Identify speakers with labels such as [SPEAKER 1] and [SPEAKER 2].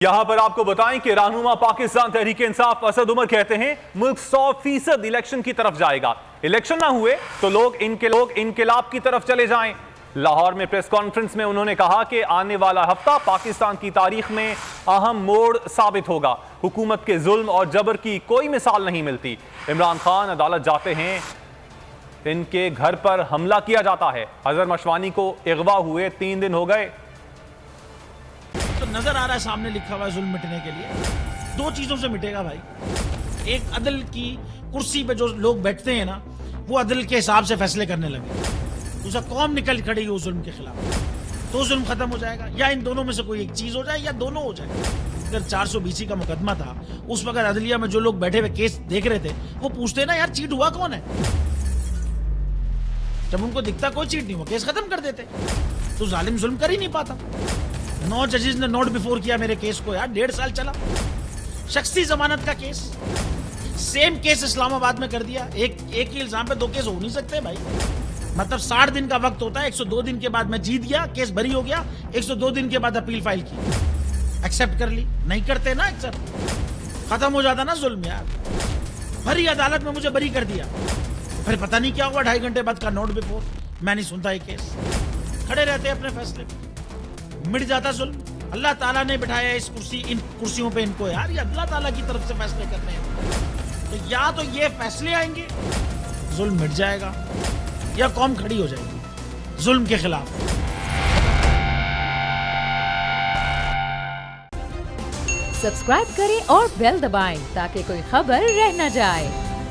[SPEAKER 1] यहां पर आपको बताएं कि रहनुमा पाकिस्तान तहरीक इंसाफ असद उमर कहते हैं मुल्क 100% इलेक्शन की तरफ जाएगा। इलेक्शन ना हुए तो लोग इनकलाब की तरफ चले जाएं। लाहौर में प्रेस कॉन्फ्रेंस में उन्होंने कहा कि आने वाला हफ्ता पाकिस्तान की तारीख में अहम मोड़ साबित होगा। हुकूमत के जुल्म और जबर की कोई मिसाल नहीं मिलती। इमरान खान अदालत जाते हैं, इनके घर पर हमला किया जाता है। अजहर मशवानी को अगवा हुए 3 दिन हो गए।
[SPEAKER 2] तो नजर आ रहा है सामने लिखा हुआ है जुल्म मिटने के लिए 2 चीजों से मिटेगा भाई। एक, अदल की कुर्सी पे जो लोग बैठते हैं ना, वो अदल के हिसाब से फैसले करने लगे। दूसरा, कौम निकल खड़ी हो जुल्म के खिलाफ, तो जुल्म खत्म हो जाएगा। या इन दोनों में से कोई एक चीज हो जाए या दोनों हो जाए। अगर 420 का मुकदमा था, उस वक्त अदलिया में जो लोग बैठे हुए केस देख रहे थे, वो पूछते ना यार चीट हुआ कौन है। जब उनको दिखता कोई चीट नहीं हुआ, केस खत्म कर देते। तो जालिम जुल्म कर ही नहीं पाता। 9 जजेस ने नोट बिफोर किया मेरे केस को यार, 1.5 साल चला। शख्सी जमानत का केस, सेम केस इस्लामाबाद में कर दिया। एक ही इल्जाम पे 2 केस हो नहीं सकते भाई। मतलब 60 दिन का वक्त होता है। 102 दिन के बाद मैं जीत गया, केस बरी हो गया। 102 दिन के बाद अपील फाइल की, एक्सेप्ट कर ली। नहीं करते ना एक्सेप्ट, खत्म हो जाता ना जुल्म यार। भरी अदालत में मुझे बरी कर दिया, फिर पता नहीं क्या हुआ 2.5 घंटे बाद का नोट बिफोर। मैं नहीं सुनता ये केस, खड़े रहते अपने फैसले पे, मिट जाता जुल्म। अल्लाह ताला ने बिठाया इस इन कुर्सियों पे इनको यार, ये अल्लाह ताला की तरफ से फैसले करने हैं। तो या तो ये फैसले आएंगे, जुल्म मिट जाएगा, या कौम खड़ी हो जाएगी जुल्म के खिलाफ।
[SPEAKER 3] सब्सक्राइब करें और बेल दबाएं ताकि कोई खबर रह न जाए।